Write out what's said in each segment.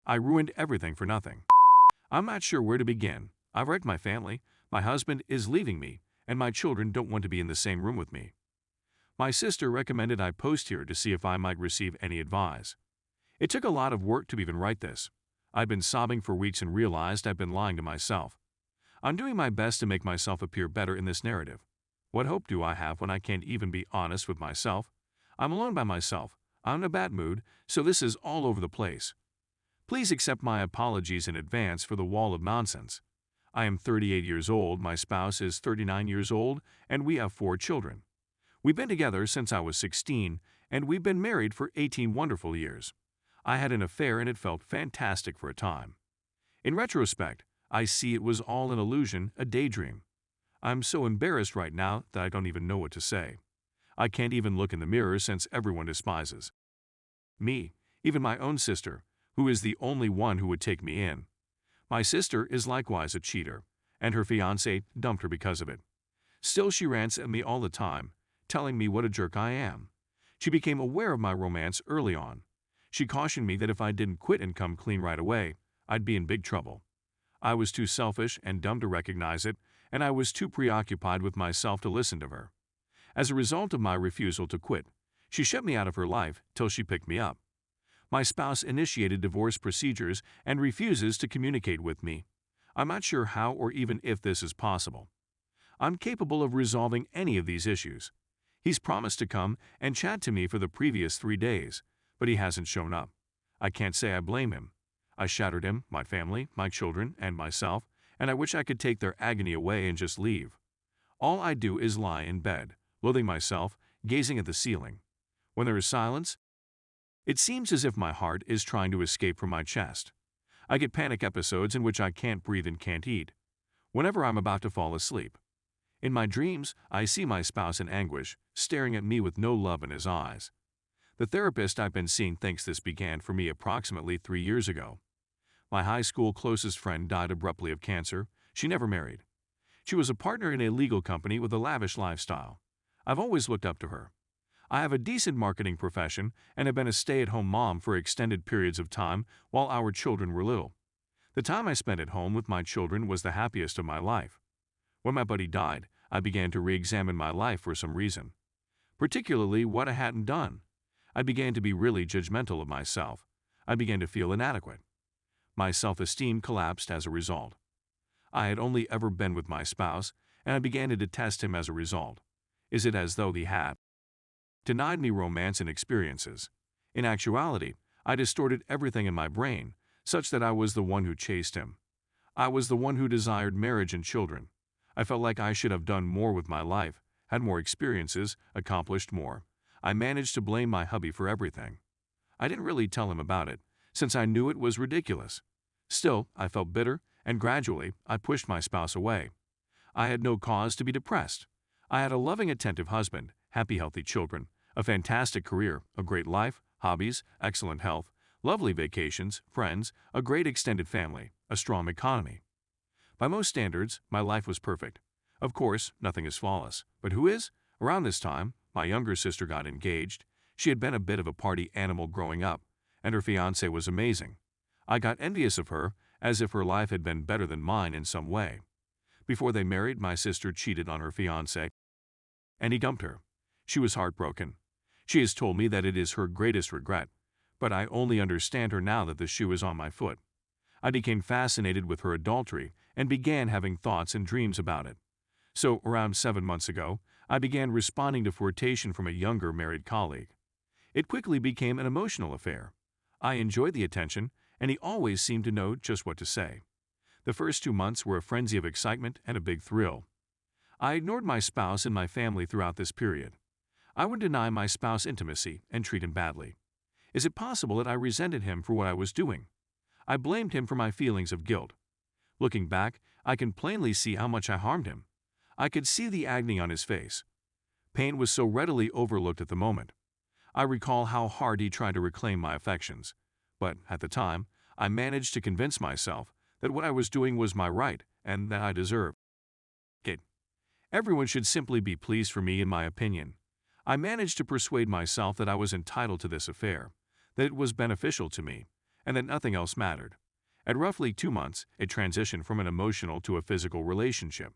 I ruined everything for nothing. I'm not sure where to begin. I've wrecked my family, my husband is leaving me, and my children don't want to be in the same room with me. My sister recommended I post here to see if I might receive any advice. It took a lot of work to even write this. I've been sobbing for weeks and realized I've been lying to myself. I'm doing my best to make myself appear better in this narrative. What hope do I have when I can't even be honest with myself? I'm alone by myself. I'm in a bad mood, so this is all over the place. Please accept my apologies in advance for the wall of nonsense. I am 38 years old, my spouse is 39 years old, and we have 4 children. We've been together since I was 16, and we've been married for 18 wonderful years. I had an affair and it felt fantastic for a time. In retrospect, I see it was all an illusion, a daydream. I'm so embarrassed right now that I don't even know what to say. I can't even look in the mirror since everyone despises me, even my own sister, who is the only one who would take me in. My sister is likewise a cheater, and her fiancé dumped her because of it. Still, she rants at me all the time, telling me what a jerk I am. She became aware of my romance early on. She cautioned me that if I didn't quit and come clean right away, I'd be in big trouble. I was too selfish and dumb to recognize it, and I was too preoccupied with myself to listen to her. As a result of my refusal to quit, she shut me out of her life till she picked me up. My spouse initiated divorce procedures and refuses to communicate with me. I'm not sure how or even if this is possible. I'm capable of resolving any of these issues. He's promised to come and chat to me for the previous 3 days, but he hasn't shown up. I can't say I blame him. I shattered him, my family, my children, and myself, and I wish I could take their agony away and just leave. All I do is lie in bed, loathing myself, gazing at the ceiling. When there is silence, it seems as if my heart is trying to escape from my chest. I get panic episodes in which I can't breathe and can't eat. Whenever I'm about to fall asleep. In my dreams, I see my spouse in anguish, staring at me with no love in his eyes. The therapist I've been seeing thinks this began for me approximately 3 years ago. My high school closest friend died abruptly of cancer. She never married. She was a partner in a legal company with a lavish lifestyle. I've always looked up to her. I have a decent marketing profession and have been a stay-at-home mom for extended periods of time while our children were little. The time I spent at home with my children was the happiest of my life. When my buddy died, I began to re-examine my life for some reason, particularly what I hadn't done. I began to be really judgmental of myself. I began to feel inadequate. My self-esteem collapsed as a result. I had only ever been with my spouse, and I began to detest him as a result. Is it as though he had denied me romance and experiences? In actuality, I distorted everything in my brain, such that I was the one who chased him. I was the one who desired marriage and children. I felt like I should have done more with my life, had more experiences, accomplished more. I managed to blame my hubby for everything. I didn't really tell him about it, since I knew it was ridiculous. Still, I felt bitter, and gradually, I pushed my spouse away. I had no cause to be depressed. I had a loving, attentive husband, happy, healthy children, a fantastic career, a great life, hobbies, excellent health, lovely vacations, friends, a great extended family, a strong economy. By most standards, my life was perfect. Of course, nothing is flawless. But who is? Around this time, my younger sister got engaged. She had been a bit of a party animal growing up, and her fiancé was amazing. I got envious of her, as if her life had been better than mine in some way. Before they married, my sister cheated on her fiancé, and he dumped her. She was heartbroken. She has told me that it is her greatest regret, but I only understand her now that the shoe is on my foot. I became fascinated with her adultery and began having thoughts and dreams about it. So, around 7 months ago, I began responding to flirtation from a younger married colleague. It quickly became an emotional affair. I enjoyed the attention, and he always seemed to know just what to say. The first 2 months were a frenzy of excitement and a big thrill. I ignored my spouse and my family throughout this period. I would deny my spouse intimacy and treat him badly. Is it possible that I resented him for what I was doing? I blamed him for my feelings of guilt. Looking back, I can plainly see how much I harmed him. I could see the agony on his face. Pain was so readily overlooked at the moment. I recall how hard he tried to reclaim my affections, but at the time, I managed to convince myself that what I was doing was my right and that I deserved it. Everyone should simply be pleased for me, in my opinion. I managed to persuade myself that I was entitled to this affair, that it was beneficial to me, and that nothing else mattered. At roughly 2 months, it transitioned from an emotional to a physical relationship.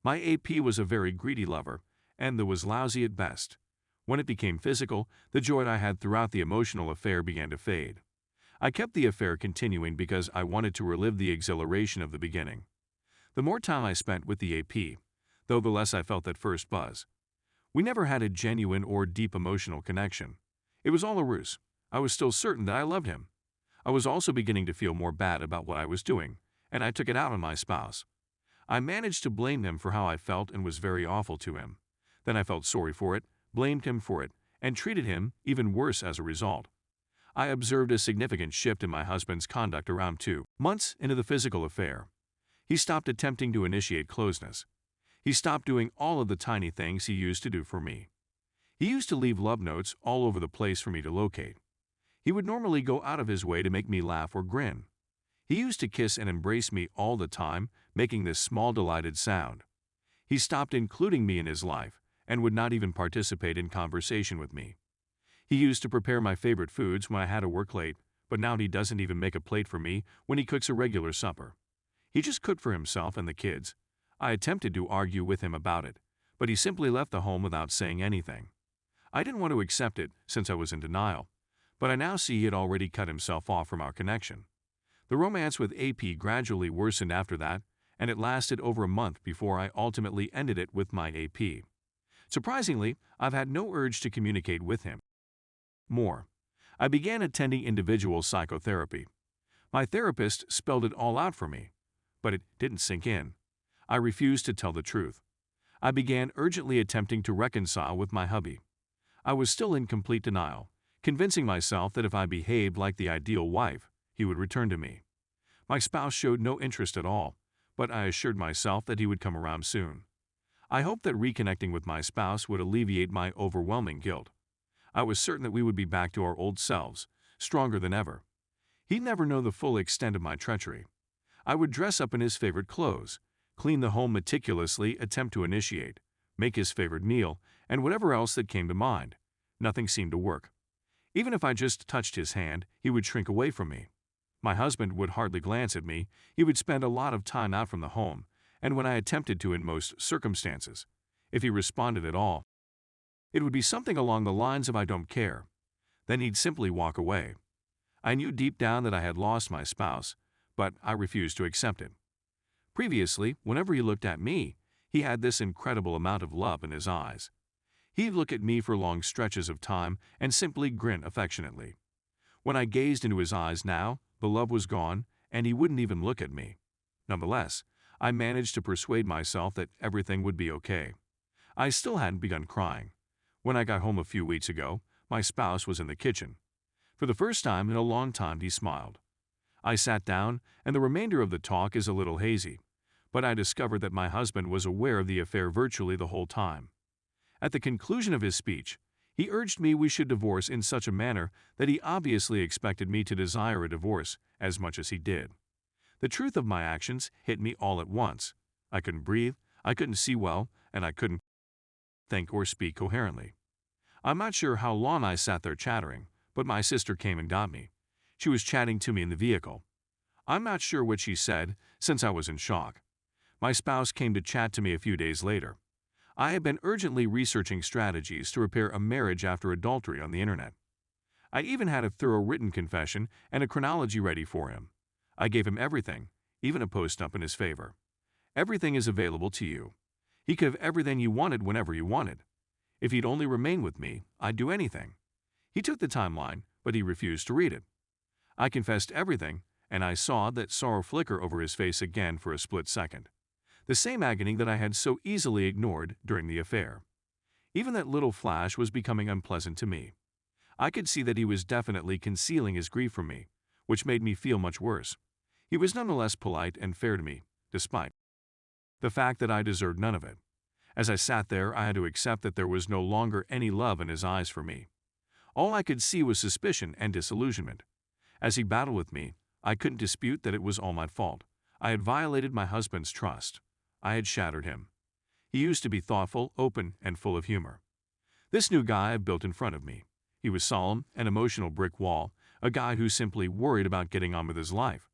My AP was a very greedy lover, and that was lousy at best. When it became physical, the joy I had throughout the emotional affair began to fade. I kept the affair continuing because I wanted to relive the exhilaration of the beginning. The more time I spent with the AP, though the less I felt that first buzz. We never had a genuine or deep emotional connection. It was all a ruse. I was still certain that I loved him. I was also beginning to feel more bad about what I was doing, and I took it out on my spouse. I managed to blame him for how I felt and was very awful to him. Then I felt sorry for it, blamed him for it, and treated him even worse as a result. I observed a significant shift in my husband's conduct around 2 months into the physical affair. He stopped attempting to initiate closeness. He stopped doing all of the tiny things he used to do for me. He used to leave love notes all over the place for me to locate. He would normally go out of his way to make me laugh or grin. He used to kiss and embrace me all the time, making this small delighted sound. He stopped including me in his life and would not even participate in conversation with me. He used to prepare my favorite foods when I had to work late, but now he doesn't even make a plate for me when he cooks a regular supper. He just cooked for himself and the kids. I attempted to argue with him about it, but he simply left the home without saying anything. I didn't want to accept it since I was in denial, but I now see he had already cut himself off from our connection. The romance with AP gradually worsened after that, and it lasted over a month before I ultimately ended it with my AP. Surprisingly, I've had no urge to communicate with him more. I began attending individual psychotherapy. My therapist spelled it all out for me, but it didn't sink in. I refused to tell the truth. I began urgently attempting to reconcile with my hubby. I was still in complete denial, convincing myself that if I behaved like the ideal wife, he would return to me. My spouse showed no interest at all, but I assured myself that he would come around soon. I hoped that reconnecting with my spouse would alleviate my overwhelming guilt. I was certain that we would be back to our old selves, stronger than ever. He'd never know the full extent of my treachery. I would dress up in his favorite clothes, clean the home meticulously, attempt to initiate, make his favorite meal, and whatever else that came to mind. Nothing seemed to work. Even if I just touched his hand, he would shrink away from me. My husband would hardly glance at me. He would spend a lot of time out from the home, and when I attempted to in most circumstances, if he responded at all, it would be something along the lines of "I don't care." Then he'd simply walk away. I knew deep down that I had lost my spouse, but I refused to accept it. Previously, whenever he looked at me, he had this incredible amount of love in his eyes. He'd look at me for long stretches of time and simply grin affectionately. When I gazed into his eyes now, the love was gone, and he wouldn't even look at me. Nonetheless, I managed to persuade myself that everything would be okay. I still hadn't begun crying. When I got home a few weeks ago, my spouse was in the kitchen. For the first time in a long time, he smiled. I sat down, and the remainder of the talk is a little hazy, but I discovered that my husband was aware of the affair virtually the whole time. At the conclusion of his speech, he urged me we should divorce in such a manner that he obviously expected me to desire a divorce as much as he did. The truth of my actions hit me all at once. I couldn't breathe, I couldn't see well, and I couldn't think or speak coherently. I'm not sure how long I sat there chattering, but my sister came and got me. She was chatting to me in the vehicle. I'm not sure what she said, since I was in shock. My spouse came to chat to me a few days later. I had been urgently researching strategies to repair a marriage after adultery on the internet. I even had a thorough written confession and a chronology ready for him. I gave him everything, even a post-up in his favor. Everything is available to you. He could have everything you wanted whenever you wanted. If he'd only remain with me, I'd do anything. He took the timeline, but he refused to read it. I confessed everything, and I saw that sorrow flicker over his face again for a split second. The same agony that I had so easily ignored during the affair. Even that little flash was becoming unpleasant to me. I could see that he was definitely concealing his grief from me, which made me feel much worse. He was nonetheless polite and fair to me, despite the fact that I deserved none of it. As I sat there, I had to accept that there was no longer any love in his eyes for me. All I could see was suspicion and disillusionment. As he battled with me, I couldn't dispute that it was all my fault. I had violated my husband's trust. I had shattered him. He used to be thoughtful, open, and full of humor. This new guy I built in front of me. He was solemn, an emotional brick wall, a guy who simply worried about getting on with his life.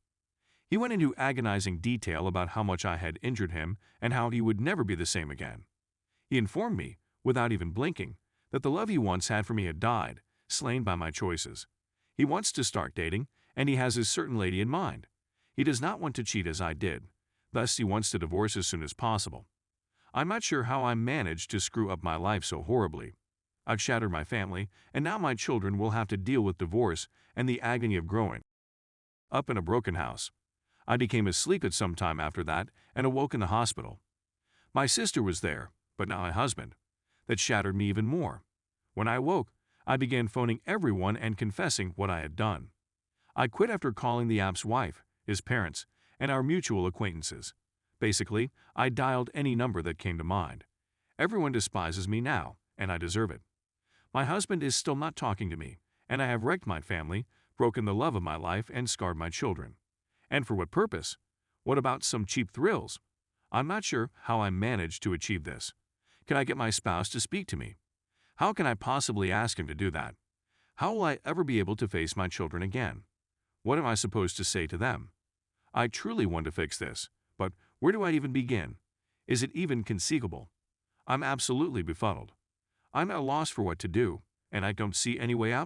He went into agonizing detail about how much I had injured him and how he would never be the same again. He informed me, without even blinking, that the love he once had for me had died, slain by my choices. He wants to start dating, and he has a certain lady in mind. He does not want to cheat as I did, thus he wants to divorce as soon as possible. I'm not sure how I managed to screw up my life so horribly. I've shattered my family, and now my children will have to deal with divorce and the agony of growing up in a broken house. I became asleep at some time after that and awoke in the hospital. My sister was there, but not my husband. That shattered me even more. When I awoke, I began phoning everyone and confessing what I had done. I quit after calling the app's wife, his parents, and our mutual acquaintances. Basically, I dialed any number that came to mind. Everyone despises me now, and I deserve it. My husband is still not talking to me, and I have wrecked my family, broken the love of my life, and scarred my children. And for what purpose? What about some cheap thrills? I'm not sure how I managed to achieve this. Can I get my spouse to speak to me? How can I possibly ask him to do that? How will I ever be able to face my children again? What am I supposed to say to them? I truly want to fix this, but where do I even begin? Is it even conceivable? I'm absolutely befuddled. I'm at a loss for what to do, and I don't see any way out.